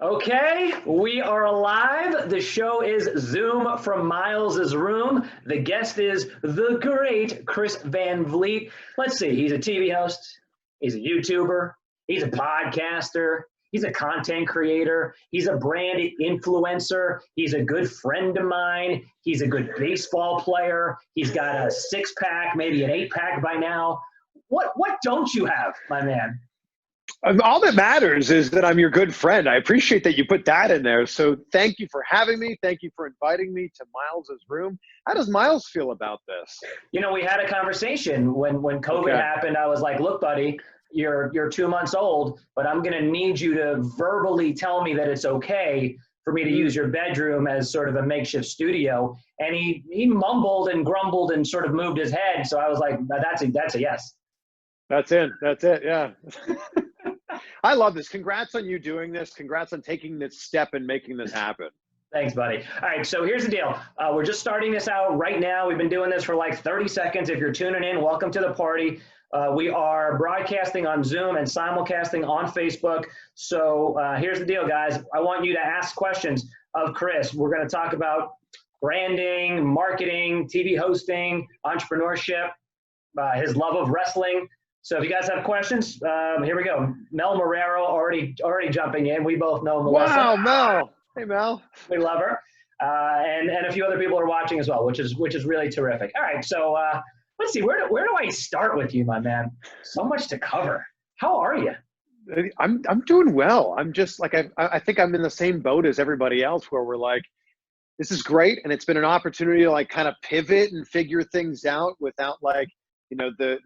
Okay, we are alive. The show is Zoom from Miles's room. The guest is the great Chris Van Vliet. Let's see, he's a TV host, he's a YouTuber, he's a podcaster, he's a content creator, he's a brand influencer, he's a good friend of mine, he's a good baseball player, he's got a six-pack, maybe an eight-pack by now. What don't you have, my man? All that matters is that I'm your good friend. I appreciate that you put that in there. So thank you for having me. Thank you for inviting me to Miles's room. How does Miles feel about this? You know, we had a conversation when COVID happened. I was like, look, buddy, you're 2 months old, but I'm going to need you to verbally tell me that it's okay for me to use your bedroom as sort of a makeshift studio. And he mumbled and grumbled and sort of moved his head. So I was like, that's a yes. That's it. That's it. Yeah. I love this. Congrats on you doing this. Congrats on taking this step and making this happen. Thanks, buddy. All right, so here's the deal. We're just starting this out right now. We've been doing this for like 30 seconds. If you're tuning in, welcome to the party. We are broadcasting on Zoom and simulcasting on Facebook. So here's the deal, guys. I want you to ask questions of Chris. We're going to talk about branding, marketing, TV hosting, entrepreneurship, his love of wrestling. So if you guys have questions, here we go. Mel Marrero already jumping in. We both know Melissa. Wow, Mel. Hey, Mel. We love her. And a few other people are watching as well, which is really terrific. All right, so let's see. Where do I start with you, my man? So much to cover. How are you? I'm doing well. I'm just like I think I'm in the same boat as everybody else, where we're like, this is great, and it's been an opportunity to like kind of pivot and figure things out without like, you know, the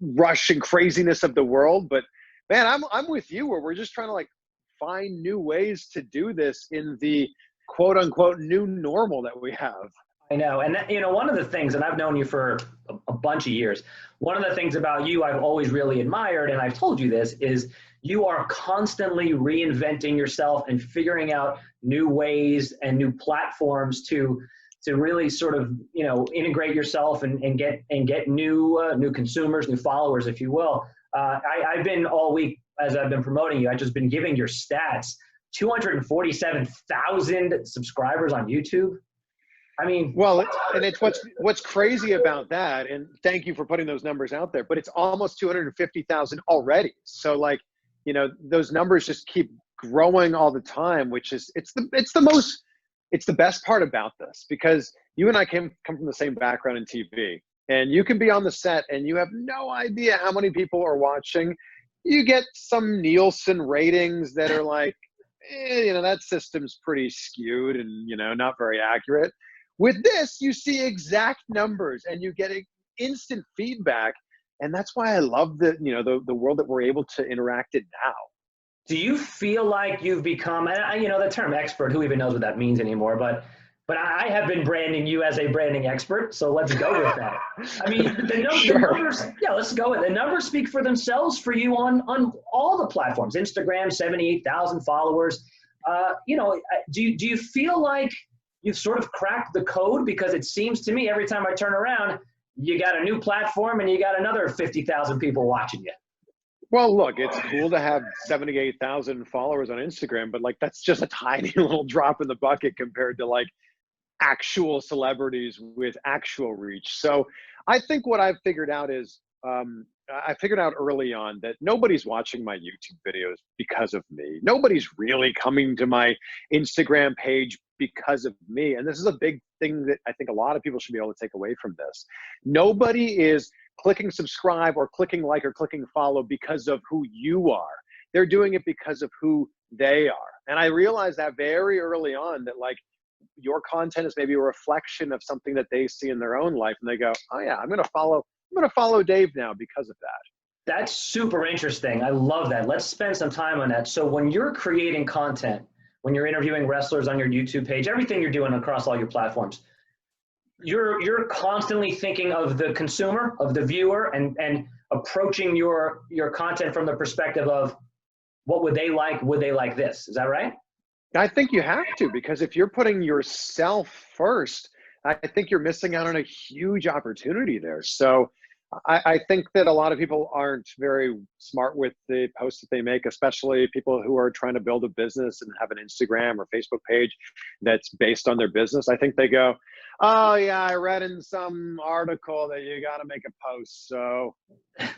rush and craziness of the world. But man, I'm with you, where we're just trying to like find new ways to do this in the quote unquote new normal that we have. I know. And that, you know, one of the things, and I've known you for a bunch of years, one of the things about you I've always really admired, and I've told you this, is you are constantly reinventing yourself and figuring out new ways and new platforms to really sort of, you know, integrate yourself and get new consumers, new followers, if you will. I've been all week, as I've been promoting you, I've just been giving your stats. 247,000 subscribers on YouTube. I mean, well, and it's what's crazy about that, and thank you for putting those numbers out there, but it's almost 250,000 already. So like, you know, those numbers just keep growing all the time, which is, it's the best part about this, because you and I come from the same background in TV, and you can be on the set and you have no idea how many people are watching. You get some Nielsen ratings that are like, you know, that system's pretty skewed and, you know, not very accurate. With this, you see exact numbers and you get instant feedback. And that's why I love the world that we're able to interact in now. Do you feel like you've become, and you know, the term expert, who even knows what that means anymore, but I have been branding you as a branding expert, so let's go with that. I mean, the numbers, yeah, let's go with it. The numbers speak for themselves for you on all the platforms. Instagram, 78,000 followers. You know, do you feel like you've sort of cracked the code? Because it seems to me every time I turn around, you got a new platform and you got another 50,000 people watching you. Well, look, it's cool to have 78,000 followers on Instagram, but like that's just a tiny little drop in the bucket compared to like actual celebrities with actual reach. So I think what I've figured out is I figured out early on that nobody's watching my YouTube videos because of me. Nobody's really coming to my Instagram page because of me. And this is a big thing that I think a lot of people should be able to take away from this. Nobody is clicking subscribe or clicking like or clicking follow because of who you are. They're doing it because of who they are. And I realized that very early on, that like your content is maybe a reflection of something that they see in their own life. And they go, oh yeah, I'm going to follow Dave now because of that. That's super interesting. I love that. Let's spend some time on that. So when you're creating content, when you're interviewing wrestlers on your YouTube page, everything you're doing across all your platforms, you're constantly thinking of the consumer, of the viewer, and approaching your content from the perspective of what would they like? Would they like this? Is that right? I think you have to, because if you're putting yourself first, I think you're missing out on a huge opportunity there. So I think that a lot of people aren't very smart with the posts that they make, especially people who are trying to build a business and have an Instagram or Facebook page that's based on their business. I think they go, oh yeah, I read in some article that you got to make a post. So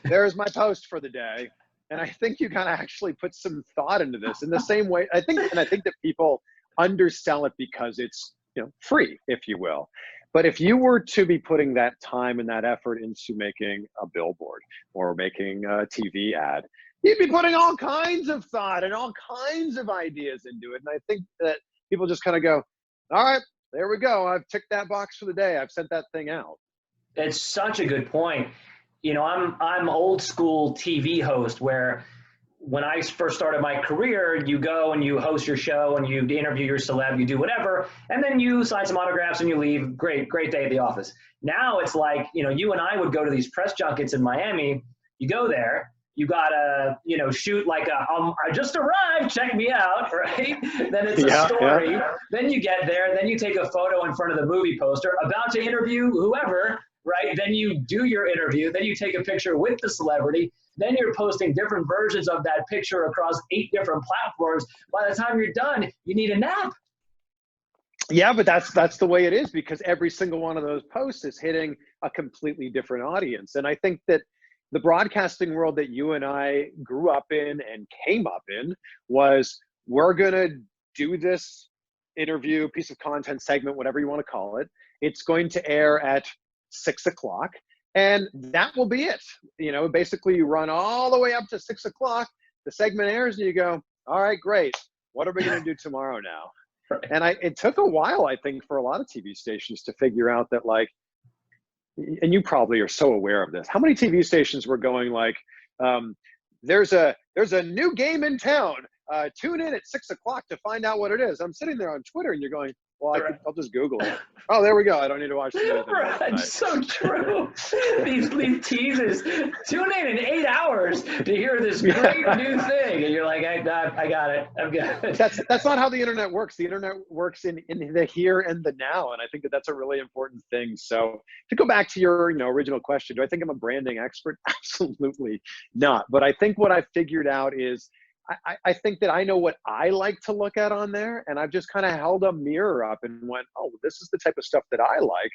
there's my post for the day. And I think you got to actually put some thought into this in the same way. I think that people undersell it because it's, free, if you will. But if you were to be putting that time and that effort into making a billboard or making a TV ad, you'd be putting all kinds of thought and all kinds of ideas into it. And I think that people just kind of go, all right, there we go. I've ticked that box for the day. I've sent that thing out. It's such a good point. I'm old school TV host where when I first started my career, you go and you host your show and you interview your celeb, you do whatever, and then you sign some autographs and you leave. Great day at the office. Now it's like, you and I would go to these press junkets in Miami. You go there, you gotta, shoot like I just arrived, check me out, right? Then it's a story. Yeah. Then you get there, then you take a photo in front of the movie poster, about to interview whoever, right? Then you do your interview, then you take a picture with the celebrity. Then you're posting different versions of that picture across 8 different platforms. By the time you're done, you need a nap. Yeah, but that's the way it is, because every single one of those posts is hitting a completely different audience. And I think that the broadcasting world that you and I grew up in and came up in was, we're going to do this interview, piece of content, segment, whatever you want to call it. It's going to air at 6 o'clock. And that will be it. Basically you run all the way up to 6 o'clock, the segment airs and you go, all right, great. What are we going to do tomorrow now? Right. And it took a while, I think, for a lot of TV stations to figure out that, like, and you probably are so aware of this, how many TV stations were going like, there's a new game in town. Tune in at 6 o'clock to find out what it is. I'm sitting there on Twitter and you're going, well, I'll just Google it. Oh, there we go. I don't need to watch the news. Right, so true. these teasers. Tune in 8 hours to hear this great new thing, and you're like, I got it. I'm good. That's not how the internet works. The internet works in the here and the now, and I think that's a really important thing. So to go back to your original question, do I think I'm a branding expert? Absolutely not. But I think what I figured out is, I think that I know what I like to look at on there, and I've just kind of held a mirror up and went, oh, this is the type of stuff that I like.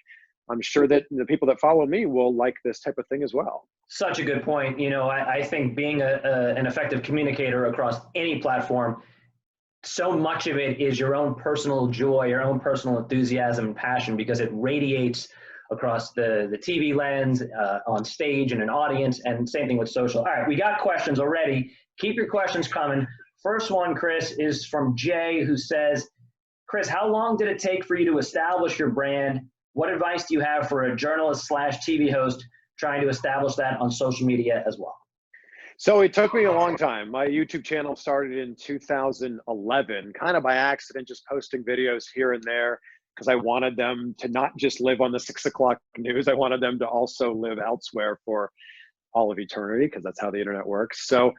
I'm sure that the people that follow me will like this type of thing as well. Such a good point. I think being an effective communicator across any platform, so much of it is your own personal joy, your own personal enthusiasm and passion, because it radiates across the TV lens, on stage and an audience, and same thing with social. All right, we got questions already. Keep your questions coming. First one, Chris, is from Jay, who says, Chris, how long did it take for you to establish your brand? What advice do you have for a journalist / TV host trying to establish that on social media as well? So it took me a long time. My YouTube channel started in 2011, kind of by accident, just posting videos here and there, because I wanted them to not just live on the 6 o'clock news. I wanted them to also live elsewhere for all of eternity, because that's how the internet works. So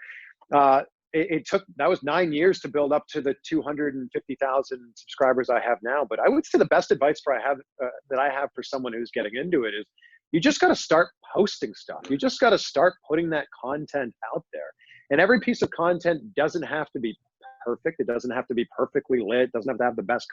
it took, that was 9 years to build up to the 250,000 subscribers I have now. But I would say the best advice that I have for someone who's getting into it is, you just got to start posting stuff. You just got to start putting that content out there. And every piece of content doesn't have to be perfect. It doesn't have to be perfectly lit. It doesn't have to have the best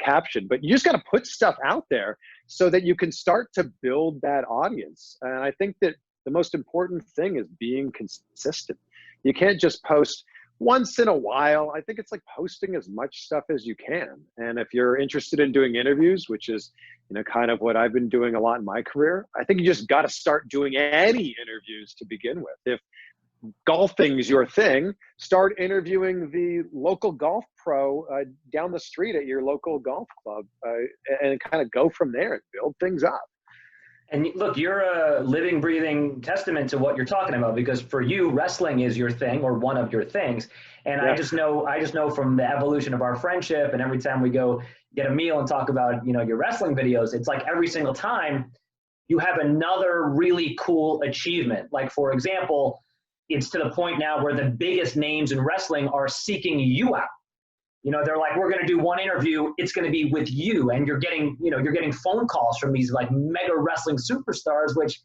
caption, but you just got to put stuff out there so that you can start to build that audience. And I think that the most important thing is being consistent. You can't just post once in a while. I think it's like posting as much stuff as you can. And if you're interested in doing interviews, which is, kind of what I've been doing a lot in my career, I think you just got to start doing any interviews to begin with. If golfing's your thing, start interviewing the local golf pro down the street at your local golf club, and kind of go from there and build things up. And look, you're a living, breathing testament to what you're talking about, because for you, wrestling is your thing, or one of your things. And yeah. I just know from the evolution of our friendship, and every time we go get a meal and talk about, your wrestling videos, it's like every single time you have another really cool achievement. Like, for example, it's to the point now where the biggest names in wrestling are seeking you out. They're like, we're going to do one interview. It's going to be with you. And you're getting phone calls from these like mega wrestling superstars, which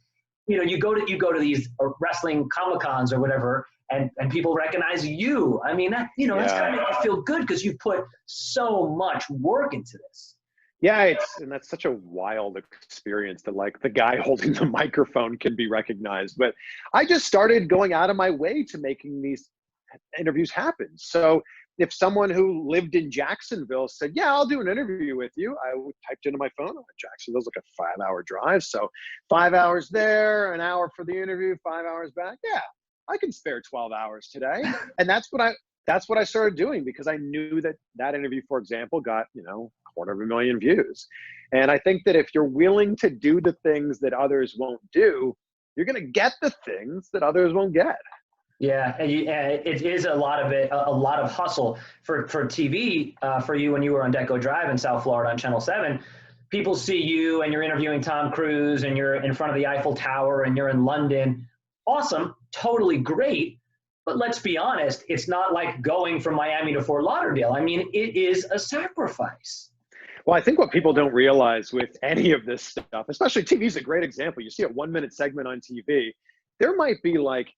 you go to these wrestling Comic-Cons or whatever, and people recognize you. I mean, that, that's gotta make you feel good because you put so much work into this. Yeah, and that's such a wild experience that like the guy holding the microphone can be recognized. But I just started going out of my way to making these interviews happen. So if someone who lived in Jacksonville said, yeah, I'll do an interview with you, I typed into my phone, Jacksonville's like a 5-hour drive. So 5 hours there, an hour for the interview, 5 hours back. Yeah, I can spare 12 hours today. And that's what I started doing, because I knew that interview, for example, got, 250,000 views. And I think that if you're willing to do the things that others won't do, you're going to get the things that others won't get. Yeah, and it is a lot of hustle for TV for you when you were on Deco Drive in South Florida on Channel 7. People see you and you're interviewing Tom Cruise and you're in front of the Eiffel Tower and you're in London. Awesome, totally great. But let's be honest, it's not like going from Miami to Fort Lauderdale. I mean, it is a sacrifice. Well, I think what people don't realize with any of this stuff, especially TV is a great example. You see a 1-minute segment on TV, there might be like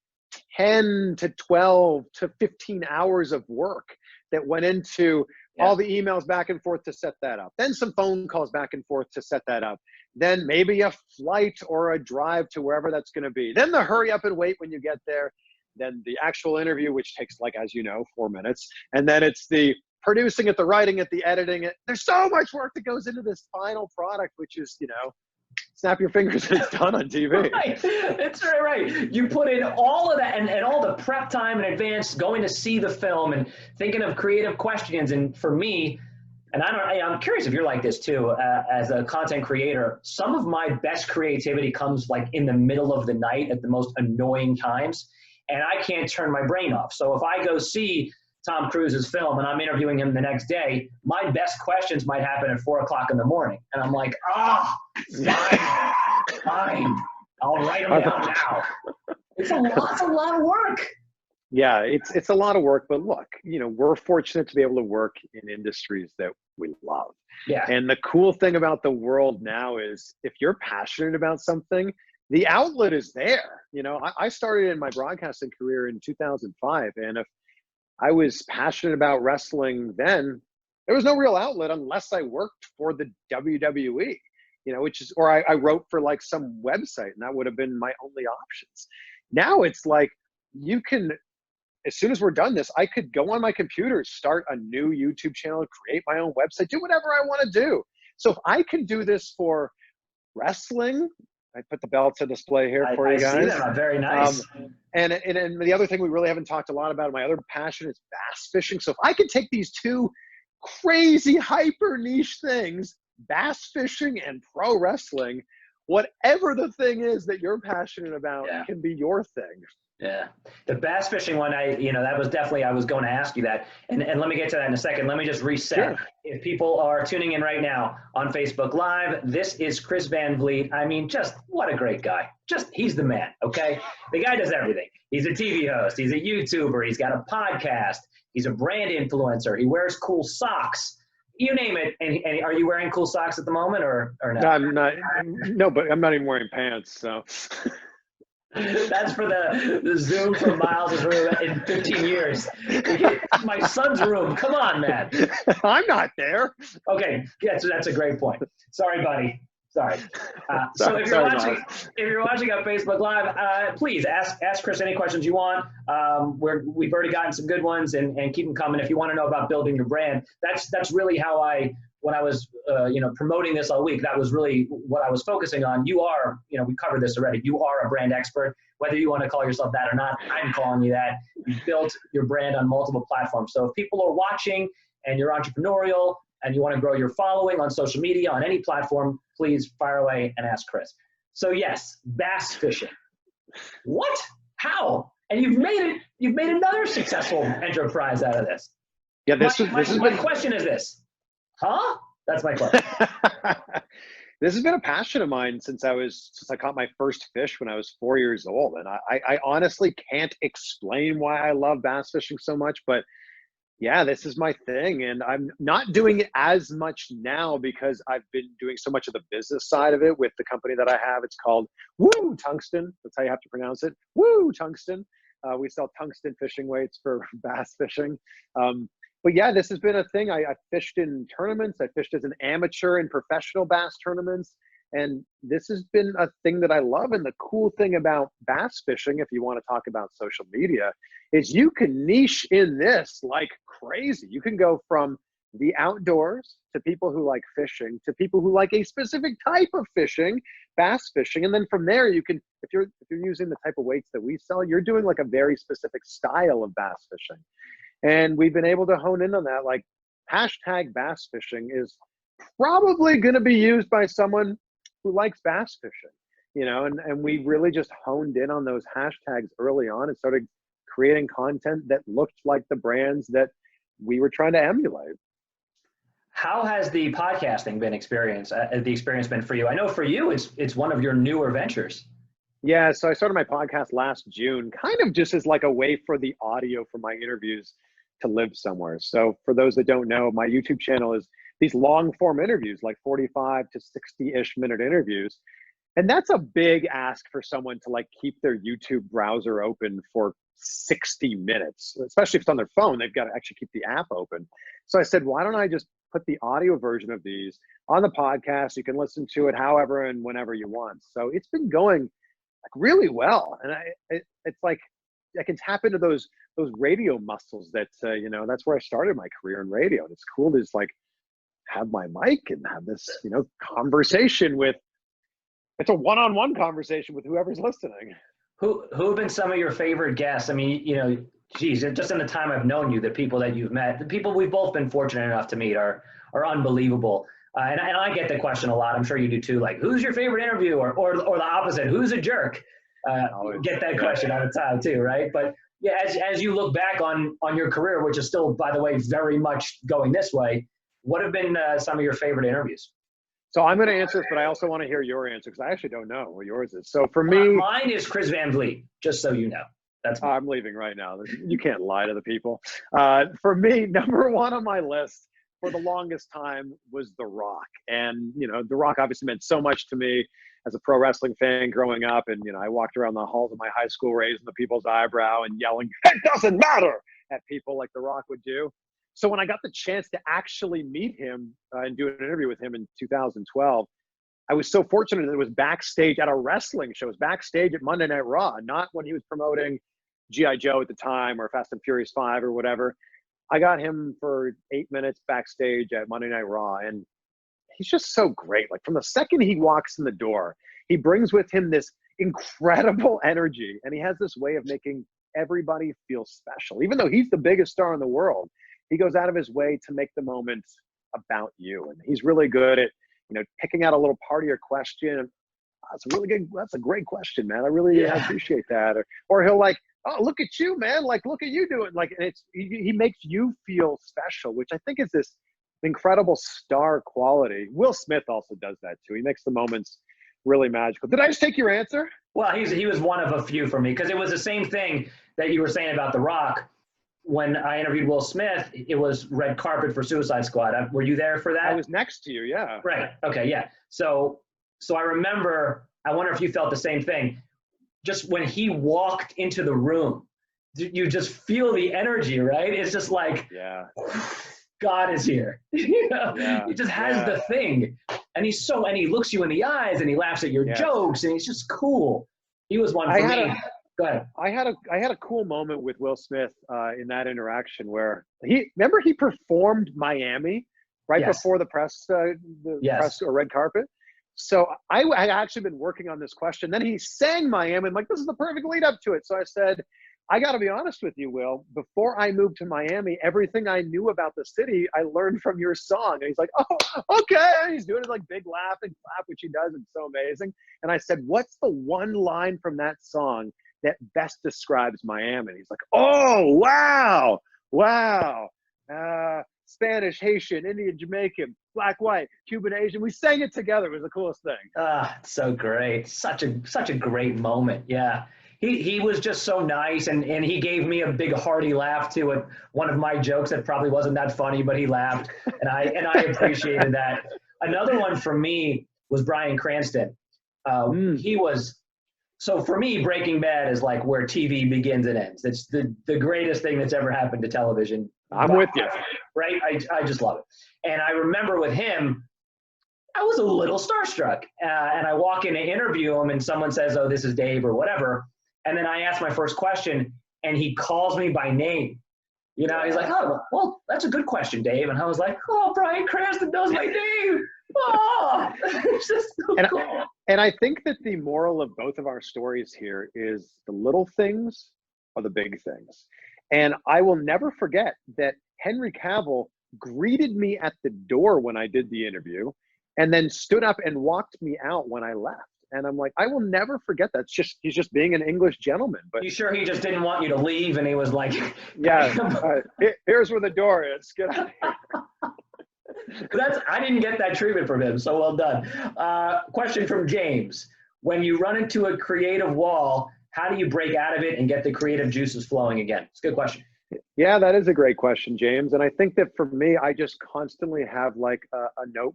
10 to 12 to 15 hours of work that went into all the emails back and forth to set that up. Then some phone calls back and forth to set that up. Then maybe a flight or a drive to wherever that's going to be. Then the hurry up and wait when you get there. Then the actual interview, which takes, like, as you know, 4 minutes. And then it's the producing it, the writing it, the editing it. There's so much work that goes into this final product, which is, snap your fingers and it's done on TV. Right. That's right. You put in all of that and all the prep time in advance, going to see the film and thinking of creative questions. And for me, and I'm curious if you're like this too, as a content creator, some of my best creativity comes like in the middle of the night at the most annoying times. And I can't turn my brain off. So if I go see Tom Cruise's film and I'm interviewing him the next day, my best questions might happen at 4 o'clock in the morning. And I'm like, fine. I'll write them down now. It's a lot of work. Yeah, it's a lot of work, but look, we're fortunate to be able to work in industries that we love. Yeah. And the cool thing about the world now is if you're passionate about something, the outlet is there. I started in my broadcasting career in 2005, and if I was passionate about wrestling then, there was no real outlet unless I worked for the WWE, or I wrote for like some website, and that would have been my only options. Now it's like you can, as soon as we're done this, I could go on my computer, start a new YouTube channel, create my own website, do whatever I want to do. So if I can do this for wrestling, I put the belts on display here for you guys. I see them. Very nice. And the other thing we really haven't talked a lot about, my other passion is bass fishing. So if I could take these two crazy hyper niche things, bass fishing and pro wrestling, whatever the thing is that you're passionate about can be your thing. Yeah. The bass fishing one, that was definitely, I was going to ask you that. And let me get to that in a second. Let me just reset. Sure. If people are tuning in right now on Facebook Live, this is Chris Van Vliet. I mean, just what a great guy. He's the man, okay? The guy does everything. He's a TV host. He's a YouTuber. He's got a podcast. He's a brand influencer. He wears cool socks. You name it. And are you wearing cool socks at the moment or no? No, I'm not. No, but I'm not even wearing pants, so... That's for the Zoom from Miles' room in 15 years. My son's room. Come on, man. I'm not there. Okay, that's a great point. Sorry, buddy. Sorry. So if you're watching on Facebook Live, please ask Chris any questions you want. We've already gotten some good ones, and keep them coming. If you want to know about building your brand, that's really how when I was promoting this all week, that was really what I was focusing on. You are, we covered this already. You are a brand expert, whether you want to call yourself that or not. I'm calling you that. You built your brand on multiple platforms. So if people are watching and you're entrepreneurial and you want to grow your following on social media, on any platform, please fire away and ask Chris. So yes, bass fishing. What? How? And you've made another successful enterprise out of this. Yeah, my question is this. Huh? That's my question. This has been a passion of mine since I caught my first fish when I was 4 years old. And I honestly can't explain why I love bass fishing so much, but Yeah, this is my thing. And I'm not doing it as much now because I've been doing so much of the business side of it with the company that I have. It's called Woo Tungsten. That's how you have to pronounce it. Woo Tungsten. We sell tungsten fishing weights for bass fishing. But yeah, this has been a thing. I fished in tournaments. I fished as an amateur in professional bass tournaments. And this has been a thing that I love. And the cool thing about bass fishing, if you want to talk about social media, is you can niche in this like crazy. You can go from the outdoors to people who like fishing to people who like a specific type of fishing, bass fishing. And then from there, you can, if you're using the type of weights that we sell, you're doing like a very specific style of bass fishing. And we've been able to hone in on that. Like hashtag bass fishing is probably going to be used by someone who likes bass fishing, you know, and we really just honed in on those hashtags early on and started creating content that looked like the brands that we were trying to emulate. How has the podcasting been the experience been for you? I know for you, it's one of your newer ventures. Yeah, so I started my podcast last June, kind of just as like a way for the audio for my interviews to live somewhere. So for those that don't know, my YouTube channel is these long form interviews, like 45 to 60-ish minute interviews. And that's a big ask for someone to like keep their YouTube browser open for 60 minutes, especially if it's on their phone, they've got to actually keep the app open. So I said, why don't I just put the audio version of these on the podcast? You can listen to it however and whenever you want. So it's been going like really well. And it's like, I can tap into those radio muscles that, you know, that's where I started my career in radio. And it's cool to just like have my mic and have this, you know, conversation with, it's a one-on-one conversation with whoever's listening. Who have been some of your favorite guests? I mean, you know, geez, just in the time I've known you, the people that you've met, the people we've both been fortunate enough to meet are unbelievable. And I get the question a lot. I'm sure you do too. Like, who's your favorite interview, or the opposite? Who's a jerk? Get that question all the time too, right? But yeah, as you look back on your career, which is still, by the way, very much going this way, what have been some of your favorite interviews? So I'm going to answer this, but I also want to hear your answer because I actually don't know what yours is. So for me, mine is Chris Van Vliet. Just so you know, that's I'm leaving right now. You can't lie to the people. For me, number one on my list for the longest time was The Rock, and you know, The Rock obviously meant so much to me as a pro wrestling fan growing up. And you know, I walked around the halls of my high school raising the people's eyebrow and yelling, "It doesn't matter," at people like The Rock would do. So when I got the chance to actually meet him and do an interview with him in 2012, I was so fortunate that it was backstage at a wrestling show. It was backstage at Monday Night Raw, not when he was promoting G.I. Joe at the time or Fast and Furious 5 or whatever. I got him for 8 minutes backstage at Monday Night Raw, and he's just so great. Like from the second he walks in the door, he brings with him this incredible energy, and he has this way of making everybody feel special. Even though he's the biggest star in the world, he goes out of his way to make the moment about you. And he's really good at, you know, picking out a little part of your question. That's a really good, that's a great question, man. I really appreciate that. Or he'll like, oh, look at you, man. Like, look at you doing. Like, and he makes you feel special, which I think is this incredible star quality. Will Smith also does that too. He makes the moments really magical. Did I just take your answer? Well, he was one of a few for me because it was the same thing that you were saying about The Rock. When I interviewed Will Smith, it was red carpet for Suicide Squad. Were you there for that? I was next to you, yeah. Right. Okay, yeah. So I remember, I wonder if you felt the same thing. Just when he walked into the room, you just feel the energy, right? It's just like, yeah, God is here. You know? Yeah. He just has the thing. And and he looks you in the eyes and he laughs at your jokes and he's just cool. He was one for me. Go ahead. I had a cool moment with Will Smith in that interaction where he performed Miami right before the press press or red carpet. So I had actually been working on this question. Then he sang Miami. I'm like, this is the perfect lead up to it. So I said, I got to be honest with you, Will. Before I moved to Miami, everything I knew about the city, I learned from your song. And he's like, oh, okay. And he's doing his like big laugh and clap, which he does. It's so amazing. And I said, what's the one line from that song that best describes Miami? And he's like, oh, wow. Spanish, Haitian, Indian, Jamaican, Black, white, Cuban, Asian. We sang it together. It was the coolest thing. So great. Such a great moment. Yeah. he was just so nice, and he gave me a big hearty laugh too at one of my jokes that probably wasn't that funny, but he laughed, and I appreciated that. Another one for me was Bryan Cranston. He was so for me, Breaking Bad is like where TV begins and ends. It's the greatest thing that's ever happened to television. I'm with you. Right? I just love it. And I remember with him, I was a little starstruck. And I walk in to interview him, and someone says, "Oh, this is Dave," or whatever. And then I ask my first question, and he calls me by name. You know, he's like, "Oh, well, that's a good question, Dave." And I was like, "Oh, Bryan Cranston knows my name." Oh, it's just so cool. And I think that the moral of both of our stories here is the little things are the big things. And I will never forget that Henry Cavill greeted me at the door when I did the interview, and then stood up and walked me out when I left. And I'm like, I will never forget that. He's just being an English gentleman. But you sure he just didn't want you to leave, and he was like, yeah, here's where the door is. Get out of here. I didn't get that treatment from him, so well done. Question from James. When you run into a creative wall, how do you break out of it and get the creative juices flowing again? It's a good question. Yeah, that is a great question, James. And I think that for me, I just constantly have like a note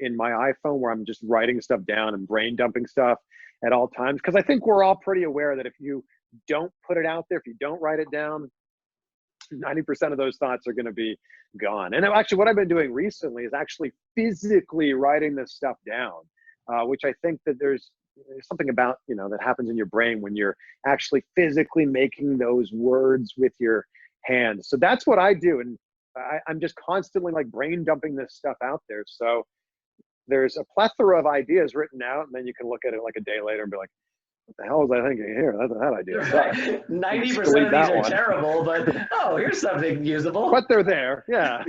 in my iPhone where I'm just writing stuff down and brain dumping stuff at all times. Because I think we're all pretty aware that if you don't put it out there, if you don't write it down, 90% of those thoughts are going to be gone. And actually what I've been doing recently is actually physically writing this stuff down, which I think that there's something about, that happens in your brain when you're actually physically making those words with your hands. So that's what I do. And I'm just constantly like brain dumping this stuff out there. So there's a plethora of ideas written out, and then you can look at it like a day later and be like, what the hell was I thinking here? That idea. Right. 90% of these are terrible, but here's something usable. But they're there, yeah.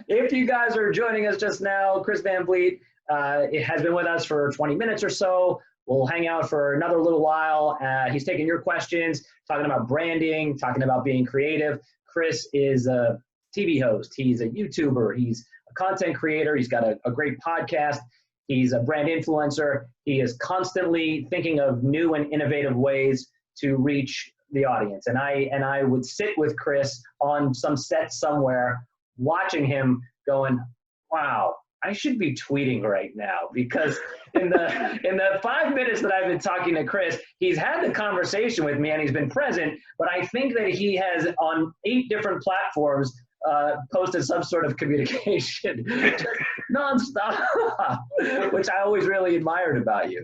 If you guys are joining us just now, Chris Van Vliet it has been with us for 20 minutes or so. We'll hang out for another little while. He's taking your questions, talking about branding, talking about being creative. Chris is a TV host. He's a YouTuber. He's a content creator. He's got a great podcast. He's a brand influencer. He is constantly thinking of new and innovative ways to reach the audience. And I would sit with Chris on some set somewhere, watching him going, wow, I should be tweeting right now, because in the 5 minutes that I've been talking to Chris, he's had the conversation with me and he's been present, but I think that he has on 8 different platforms posted some sort of communication nonstop, which I always really admired about you.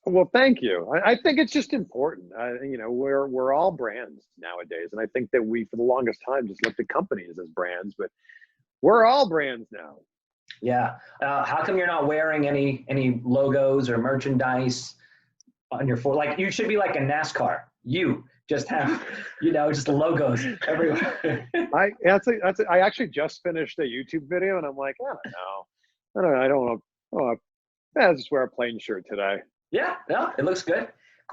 Well, thank you. I think it's just important. We're all brands nowadays, and I think that we, for the longest time, just looked at companies as brands, but we're all brands now. Yeah. How come you're not wearing any logos or merchandise on your floor? Like, you should be like a NASCAR. You just have, just logos everywhere. I actually just finished a YouTube video, and I'm like, I don't know. I'll just wear a plain shirt today. Yeah, no, it looks good.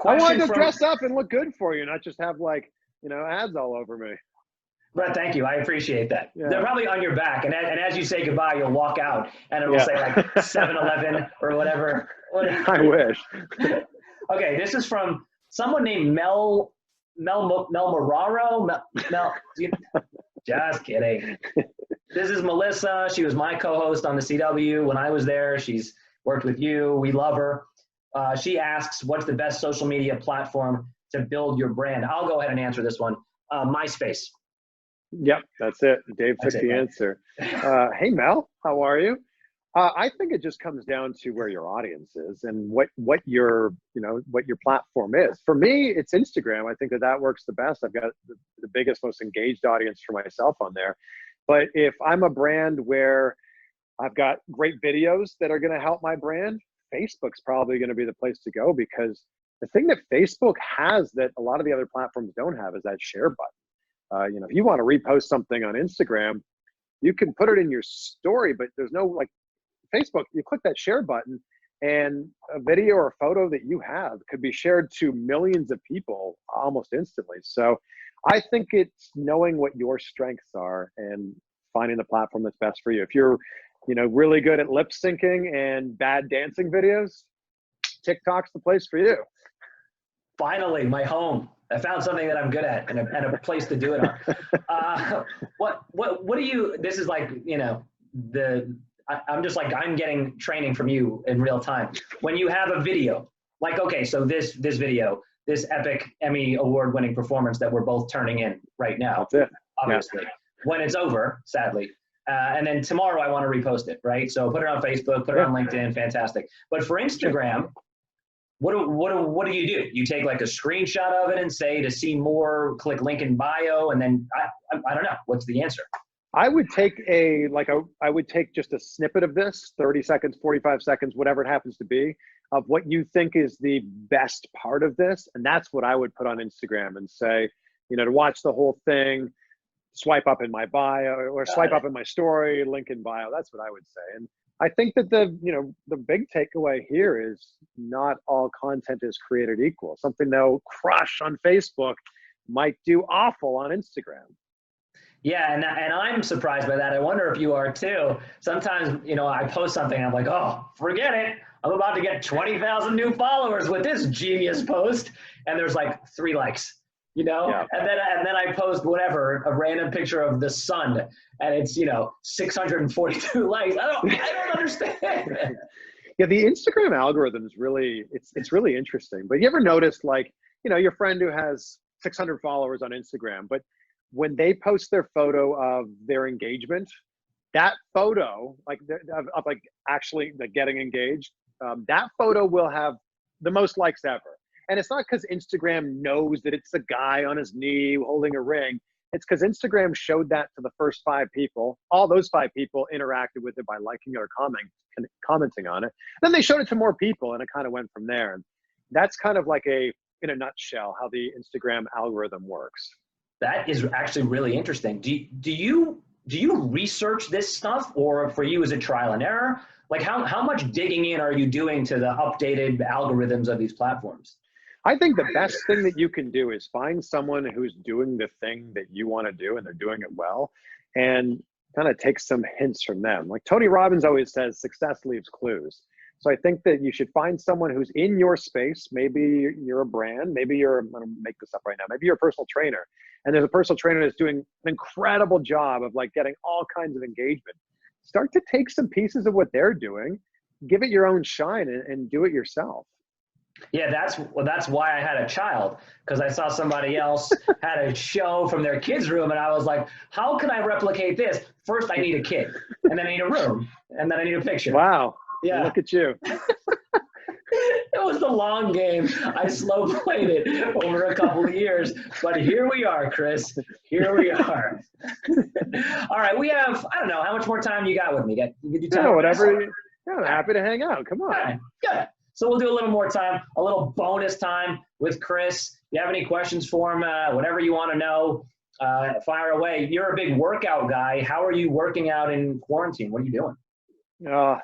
I wanted to dress up and look good for you, not just have like, ads all over me. But thank you. I appreciate that. Yeah. They're probably on your back. And as you say goodbye, you'll walk out and it'll say like 7-Eleven or whatever. I wish. Okay, this is from someone named Mel Moraro. Just kidding. This is Melissa. She was my co-host on the CW when I was there. She's worked with you. We love her. She asks, what's the best social media platform to build your brand? I'll go ahead and answer this one. MySpace. Yep, that's it. Dave took the answer. Hey, Mel, how are you? I think it just comes down to where your audience is and what your platform is. For me, it's Instagram. I think that works the best. I've got the biggest, most engaged audience for myself on there. But if I'm a brand where I've got great videos that are going to help my brand, Facebook's probably going to be the place to go, because the thing that Facebook has that a lot of the other platforms don't have is that share button. If you want to repost something on Instagram, you can put it in your story, but there's no like Facebook. You click that share button and a video or a photo that you have could be shared to millions of people almost instantly. So I think it's knowing what your strengths are and finding the platform that's best for you. If you're, really good at lip syncing and bad dancing videos, TikTok's the place for you. Finally, my home. I found something that I'm good at and a place to do it on. What do you, this is like, you know, I'm just like, I'm getting training from you in real time. When you have a video, like, okay, so this video, this epic Emmy award winning performance that we're both turning in right now, That's it. obviously, when it's over, sadly. And then tomorrow I want to repost it, right? So put it on Facebook, put it on LinkedIn, fantastic. But for Instagram, what do you do? You take like a screenshot of it and say to see more, click link in bio, and then I don't know. What's the answer? I would take I would take just a snippet of this, 30 seconds, 45 seconds, whatever it happens to be, of what you think is the best part of this. And that's what I would put on Instagram and say, you know, to watch the whole thing, swipe up in my bio or swipe up in my story, link in bio. That's what I would say. And I think that the big takeaway here is not all content is created equal. Something they'll crush on Facebook might do awful on Instagram. Yeah, and I'm surprised by that. I wonder if you are too. Sometimes, you know, I post something, I'm like, oh, forget it. I'm about to get 20,000 new followers with this genius post, and there's like 3 likes. You know, yeah. and then I post whatever, a random picture of the sun, and it's, you know, 642 likes. I don't understand. Yeah, the Instagram algorithm is really it's really interesting. But you ever noticed, like, you know, your friend who has 600 followers on Instagram, but when they post their photo of their engagement, that photo, like of like actually like getting engaged, that photo will have the most likes ever. And it's not because Instagram knows that it's a guy on his knee holding a ring. It's because Instagram showed that to the first 5 people. All those 5 people interacted with it by liking it or commenting on it. Then they showed it to more people, and it kind of went from there. And that's kind of like in a nutshell, how the Instagram algorithm works. That is actually really interesting. Do you research this stuff, or for you is it trial and error? Like how much digging in are you doing to the updated algorithms of these platforms? I think the best thing that you can do is find someone who's doing the thing that you want to do and they're doing it well, and kind of take some hints from them. Like Tony Robbins always says, success leaves clues. So I think that you should find someone who's in your space. Maybe you're a brand, maybe I'm going to make this up right now. Maybe you're a personal trainer, and there's a personal trainer that's doing an incredible job of like getting all kinds of engagement. Start to take some pieces of what they're doing, give it your own shine, and do it yourself. Yeah, that's why I had a child, because I saw somebody else had a show from their kids' room, and I was like, how can I replicate this? First, I need a kid, and then I need a room, and then I need a picture. Wow. Yeah. Look at you. It was a long game. I slow played it over a couple of years, but here we are, Chris. Here we are. All right, we have, I don't know, how much more time you got with me? Whatever. Yeah, I'm happy to hang out. Come on. All right, good. So we'll do a little more time, a little bonus time with Chris. If you have any questions for him, whatever you want to know, fire away. You're a big workout guy. How are you working out in quarantine? What are you doing? Oh,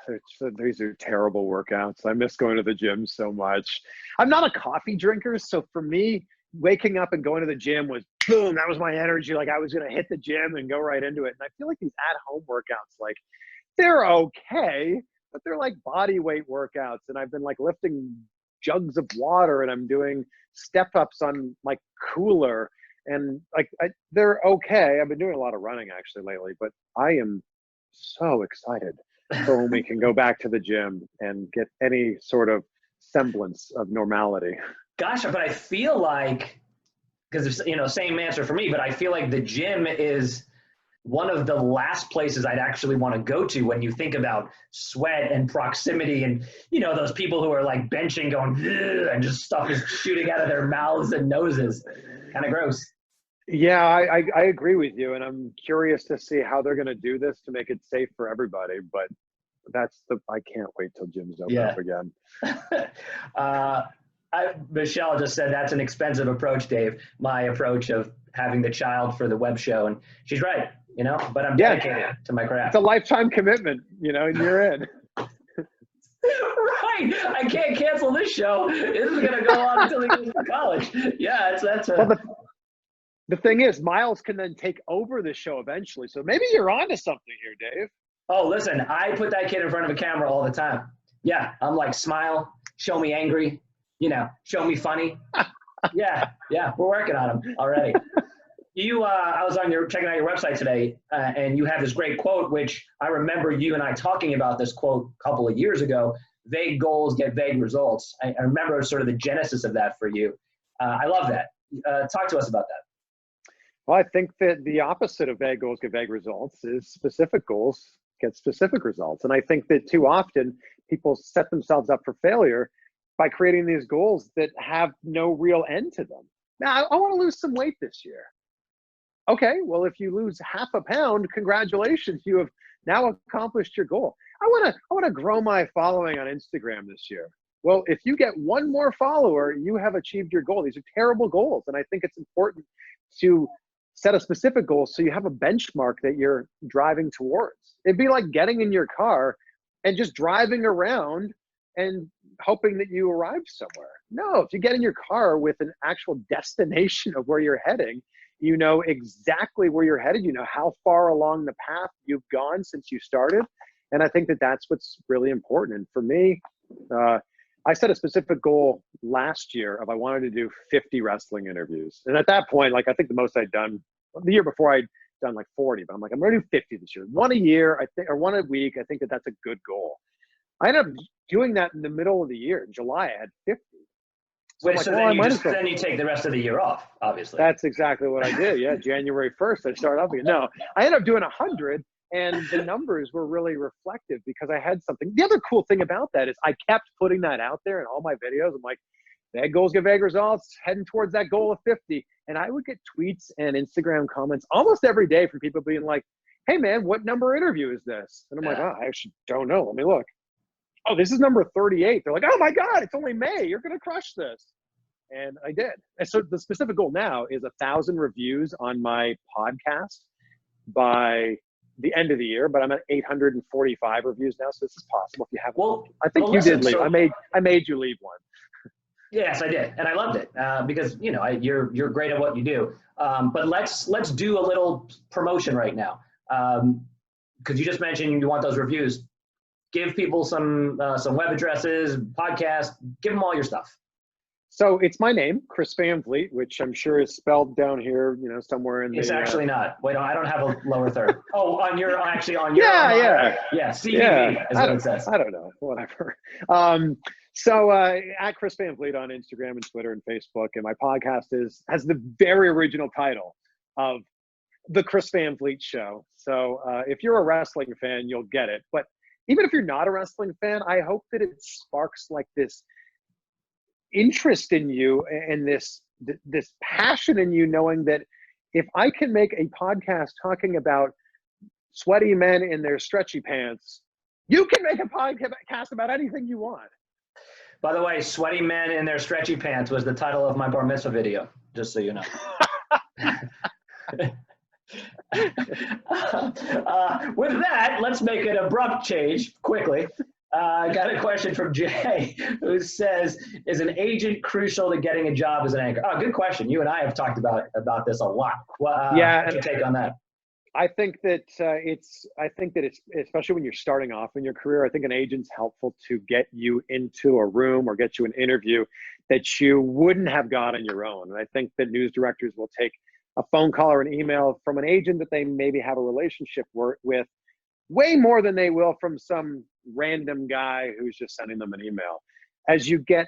these are terrible workouts. I miss going to the gym so much. I'm not a coffee drinker, so for me, waking up and going to the gym was boom, that was my energy. Like I was going to hit the gym and go right into it. And I feel like these at-home workouts, like they're okay, but they're like body weight workouts. And I've been like lifting jugs of water, and I'm doing step-ups on my cooler, and like they're okay. I've been doing a lot of running actually lately, but I am so excited for when we can go back to the gym and get any sort of semblance of normality. Gosh, but I feel like, because, you know, same answer for me, but I feel like the gym is one of the last places I'd actually want to go to when you think about sweat and proximity and, you know, those people who are like benching going, and just stuff is shooting out of their mouths and noses. Kind of gross. Yeah, I agree with you. And I'm curious to see how they're going to do this to make it safe for everybody. But I can't wait till gyms open up again. Michelle just said that's an expensive approach, Dave. My approach of having the child for the web show. And she's right, you know, but I'm dedicated to my craft. It's a lifetime commitment, you know, and you're in. Right. I can't cancel this show. This is going to go on until he goes to college. Yeah, that's well, the thing is, Miles can then take over the show eventually. So maybe you're onto something here, Dave. Oh, listen, I put that kid in front of a camera all the time. Yeah, I'm like, smile, show me angry, you know, show me funny. Yeah, we're working on them already. I was checking out your website today, and you have this great quote, which I remember you and I talking about this quote a couple of years ago. Vague goals get vague results. I remember sort of the genesis of that for you. I love that. Talk to us about that. Well, I think that the opposite of vague goals get vague results is specific goals get specific results. And I think that too often people set themselves up for failure by creating these goals that have no real end to them. Now, I want to lose some weight this year. Okay, well, if you lose half a pound, congratulations, you have now accomplished your goal. I want to grow my following on Instagram this year. Well, if you get one more follower, you have achieved your goal. These are terrible goals, and I think it's important to set a specific goal so you have a benchmark that you're driving towards. It'd be like getting in your car and just driving around and hoping that you arrive somewhere. No, if you get in your car with an actual destination of where you're heading, you know exactly where you're headed. You know how far along the path you've gone since you started. And I think that that's what's really important. And for me, I set a specific goal last year of I wanted to do 50 wrestling interviews. And at that point, like I think the most I'd done, the year before I'd done like 40, but I'm like, I'm going to do 50 this year. One a year, I think, or one a week. I think that that's a good goal. I ended up doing that in the middle of the year. In July, I had 50. So Wait, like, so then you take the rest of the year off, obviously. That's exactly what I did. Yeah, January 1st, I started off again. No, I ended up doing 100, and the numbers were really reflective because I had something. The other cool thing about that is I kept putting that out there in all my videos. I'm like, vague goals get vague results, heading towards that goal of 50. And I would get tweets and Instagram comments almost every day from people being like, hey, man, what number interview is this? And I'm like, oh, I actually don't know. Let me look. Oh, this is number 38. They're like, oh my God, it's only May. You're going to crush this. And I did. And so the specific goal now is 1,000 reviews on my podcast by the end of the year, but I'm at 845 reviews now. So this is possible if you haven't. Well, I think you did leave. I made you leave one. Yes, I did. And I loved it because, you know, you're great at what you do. But let's do a little promotion right now. Because you just mentioned you want those reviews. Give people some web addresses, podcasts, give them all your stuff. So it's my name, Chris Van Vliet, which I'm sure is spelled down here, you know, somewhere in the. It's actually not. Wait, I don't have a lower third. Oh, on your. Yeah. CVV is what it says. I don't know, whatever. So at Chris Van Vliet on Instagram and Twitter and Facebook, and my podcast has the very original title of The Chris Van Vliet Show. So if you're a wrestling fan, you'll get it. But even if you're not a wrestling fan, I hope that it sparks like this interest in you and this passion in you, knowing that if I can make a podcast talking about sweaty men in their stretchy pants, you can make a podcast about anything you want. By the way, sweaty men in their stretchy pants was the title of my bar mitzvah video, just so you know. With that, let's make an abrupt change quickly. I got a question from Jay who says, is an agent crucial to getting a job as an anchor? Oh, good question. You and I have talked about this a lot. What's your take on that? I think that it's especially when you're starting off in your career, I think an agent's helpful to get you into a room or get you an interview that you wouldn't have got on your own. And I think that news directors will take a phone call or an email from an agent that they maybe have a relationship with way more than they will from some random guy who's just sending them an email. As you get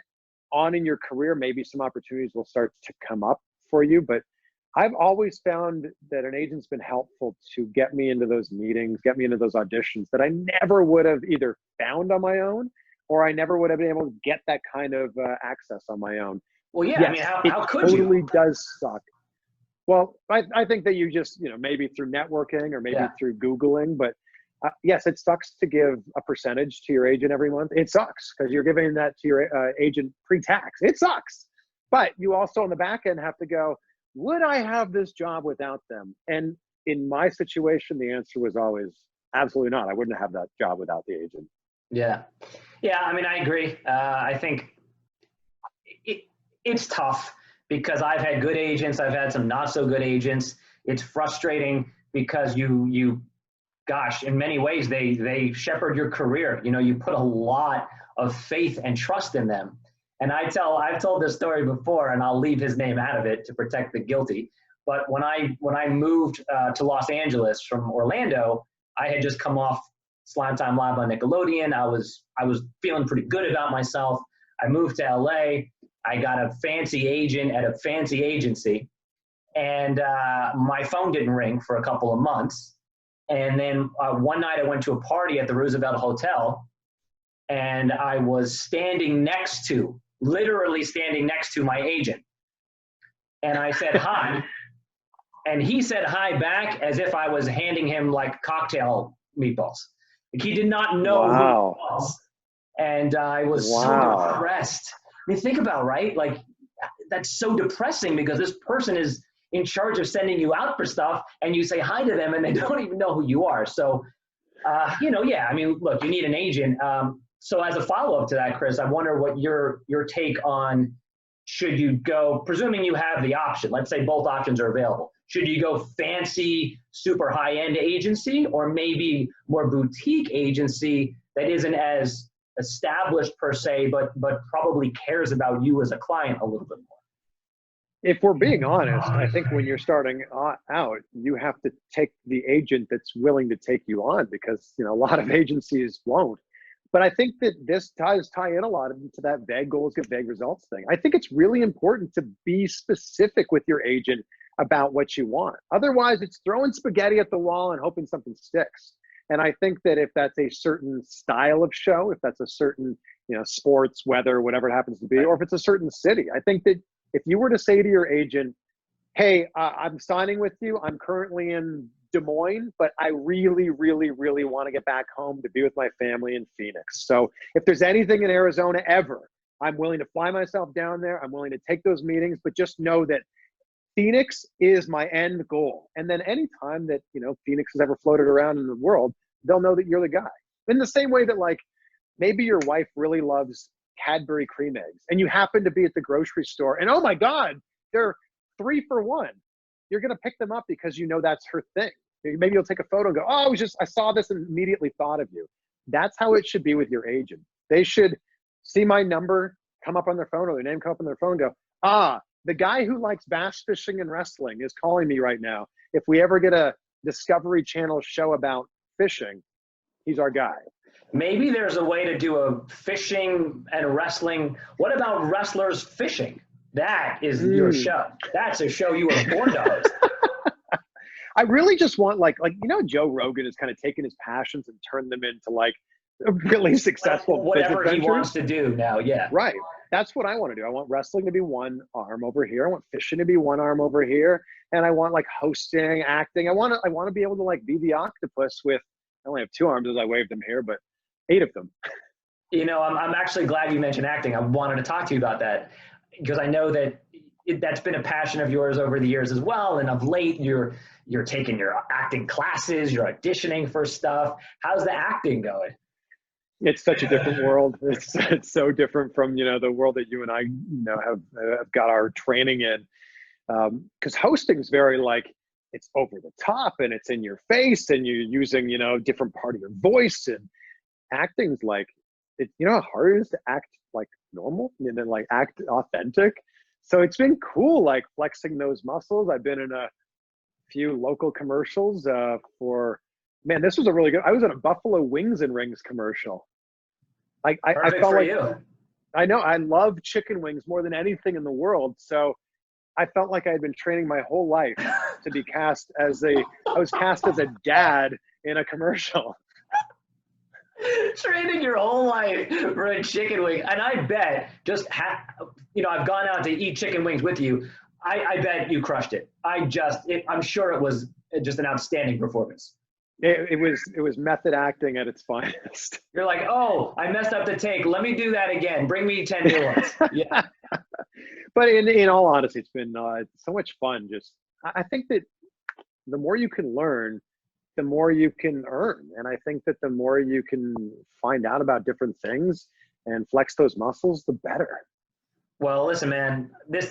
on in your career, maybe some opportunities will start to come up for you, but I've always found that an agent's been helpful to get me into those meetings, get me into those auditions that I never would have either found on my own or I never would have been able to get that kind of access on my own. Well, yeah, yes, I mean, how could you? It totally does suck. Well, I think that you just, you know, maybe through networking or maybe through Googling, but yes, it sucks to give a percentage to your agent every month. It sucks because you're giving that to your agent pre-tax. It sucks. But you also on the back end have to go, would I have this job without them? And in my situation, the answer was always absolutely not. I wouldn't have that job without the agent. Yeah. Yeah, I mean, I agree. I think it's tough because I've had good agents. I've had some not so good agents. It's frustrating because you gosh, in many ways, they shepherd your career. You know, you put a lot of faith and trust in them. And I've told this story before, and I'll leave his name out of it to protect the guilty. But when I moved to Los Angeles from Orlando, I had just come off Slime Time Live on Nickelodeon. I was feeling pretty good about myself. I moved to LA. I got a fancy agent at a fancy agency, and my phone didn't ring for a couple of months. And then one night I went to a party at the Roosevelt Hotel, and I was literally standing next to my agent. And I said hi, and he said hi back as if I was handing him like cocktail meatballs. Like, he did not know who I was. And I was so depressed. I mean, think about, right? Like, that's so depressing because this person is in charge of sending you out for stuff, and you say hi to them and they don't even know who you are. So, yeah, I mean, look, you need an agent. So as a follow-up to that, Chris, I wonder what your take on, should you go, presuming you have the option, let's say both options are available, should you go fancy, super high-end agency, or maybe more boutique agency that isn't as established per se, but probably cares about you as a client a little bit more? If we're being honest, I think when you're starting out, you have to take the agent that's willing to take you on, because a lot of agencies won't. But I think that this does tie in a lot into that vague goals get vague results thing. I think it's really important to be specific with your agent about what you want. Otherwise, it's throwing spaghetti at the wall and hoping something sticks. And I think that if that's a certain style of show, if that's a certain, sports, weather, whatever it happens to be, or if it's a certain city, I think that if you were to say to your agent, hey, I'm signing with you, I'm currently in Des Moines, but I really, really, really want to get back home to be with my family in Phoenix. So if there's anything in Arizona ever, I'm willing to fly myself down there. I'm willing to take those meetings, but just know that Phoenix is my end goal. And then anytime that, Phoenix has ever floated around in the world, they'll know that you're the guy. In the same way that, like, maybe your wife really loves Cadbury cream eggs and you happen to be at the grocery store and, oh my God, they're 3 for 1. You're going to pick them up because that's her thing. Maybe you'll take a photo and go, oh, I saw this and immediately thought of you. That's how it should be with your agent. They should see my number come up on their phone, or their name come up on their phone and go, the guy who likes bass fishing and wrestling is calling me right now. If we ever get a Discovery Channel show about fishing, he's our guy. Maybe there's a way to do a fishing and wrestling. What about wrestlers fishing? That is your show. That's a show you were born to host. I really just want Joe Rogan has kind of taken his passions and turned them into like a really successful whatever he wants to do now. Yeah. Right. That's what I want to do. I want wrestling to be one arm over here. I want fishing to be one arm over here. And I want like hosting, acting. I want to be able to like be the octopus with, I only have 2 arms as I wave them here, but 8 of them. I'm actually glad you mentioned acting. I wanted to talk to you about that because I know that that's been a passion of yours over the years as well. And of late, you're taking your acting classes, you're auditioning for stuff. How's the acting going? It's such a different world. It's so different from, the world that you and I, have got our training in. Because hosting is very like, it's over the top and it's in your face and you're using, different part of your voice. And acting's like, how hard it is to act like normal and then like act authentic. So it's been cool, like flexing those muscles. I've been in a few local commercials this was a really good, I was in a Buffalo Wings and Rings commercial. I felt like, you. I know, I love chicken wings more than anything in the world. So I felt like I had been training my whole life to be cast as I was cast as a dad in a commercial. Training your whole life for a chicken wing. And I bet I've gone out to eat chicken wings with you. I bet you crushed it. I'm sure it was just an outstanding performance. It was method acting at its finest. You're like, oh, I messed up the take. Let me do that again. Bring me 10 new ones. Yeah. But in all honesty, it's been so much fun. I think that the more you can learn, the more you can earn. And I think that the more you can find out about different things and flex those muscles, the better. Well, listen, man,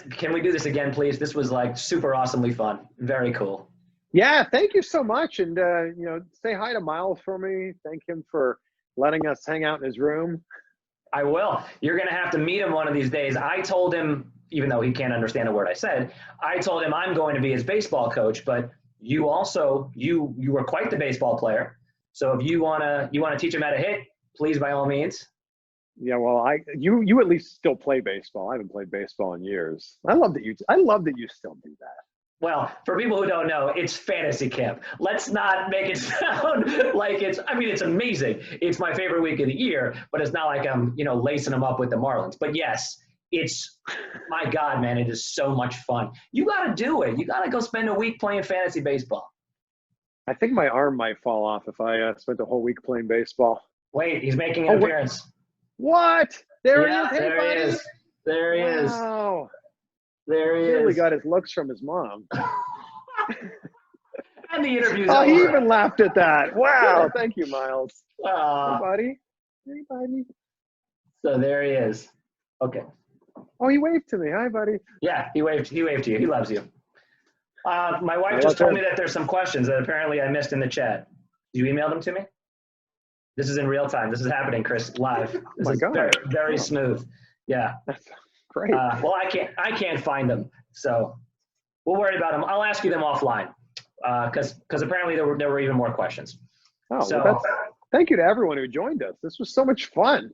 can we do this again, please? This was like super awesomely fun. Very cool. Yeah, thank you so much. And, say hi to Miles for me. Thank him for letting us hang out in his room. I will. You're going to have to meet him one of these days. I told him, even though he can't understand a word I said, I told him I'm going to be his baseball coach, but you also, you were quite the baseball player. So if you want to teach him how to hit, please, by all means. Yeah, well, you at least still play baseball. I haven't played baseball in years. I love that you still do that. Well, for people who don't know, it's fantasy camp. Let's not make it sound like it's amazing. It's my favorite week of the year, but it's not like I'm, lacing them up with the Marlins. But yes, it's, my God, man, it is so much fun. You got to do it. You got to go spend a week playing fantasy baseball. I think my arm might fall off if I spent a whole week playing baseball. Wait, he's making an appearance. What? There he is. Hey, there buddy. he is. There he is. Wow. There he Clearly is. got his looks from his mom. And the interview's Oh, over. he even laughed at that. Wow. Thank you, Miles. Hey, buddy. Hey, buddy. So there he is. Okay. Oh, he waved to me. Hi, buddy. Yeah, he waved to you. He loves you. My wife just told me that there's some questions that apparently I missed in the chat. Did you email them to me? This is in real time. This is happening, Chris, live. This is very, very smooth. Yeah. That's great. Well, I can't find them, so we'll worry about them. I'll ask you them offline because apparently there were even more questions. Oh, so, well, thank you to everyone who joined us. This was so much fun.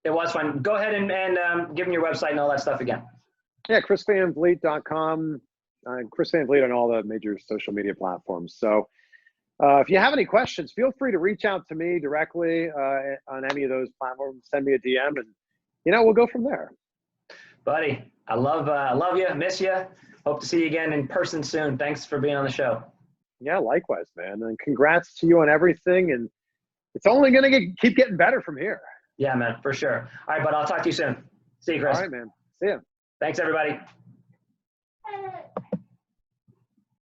It was fun. Go ahead and give them your website and all that stuff again. Yeah, chrisvanvliet.com. Chris Van Vliet on all the major social media platforms. So if you have any questions, feel free to reach out to me directly on any of those platforms. Send me a DM, and we'll go from there. Buddy, I love you, miss you. Hope to see you again in person soon. Thanks for being on the show. Yeah, likewise, man. And congrats to you on everything. And it's only going to keep getting better from here. Yeah, man, for sure. All right, bud, I'll talk to you soon. See you, Chris. All right, man. See ya. Thanks, everybody.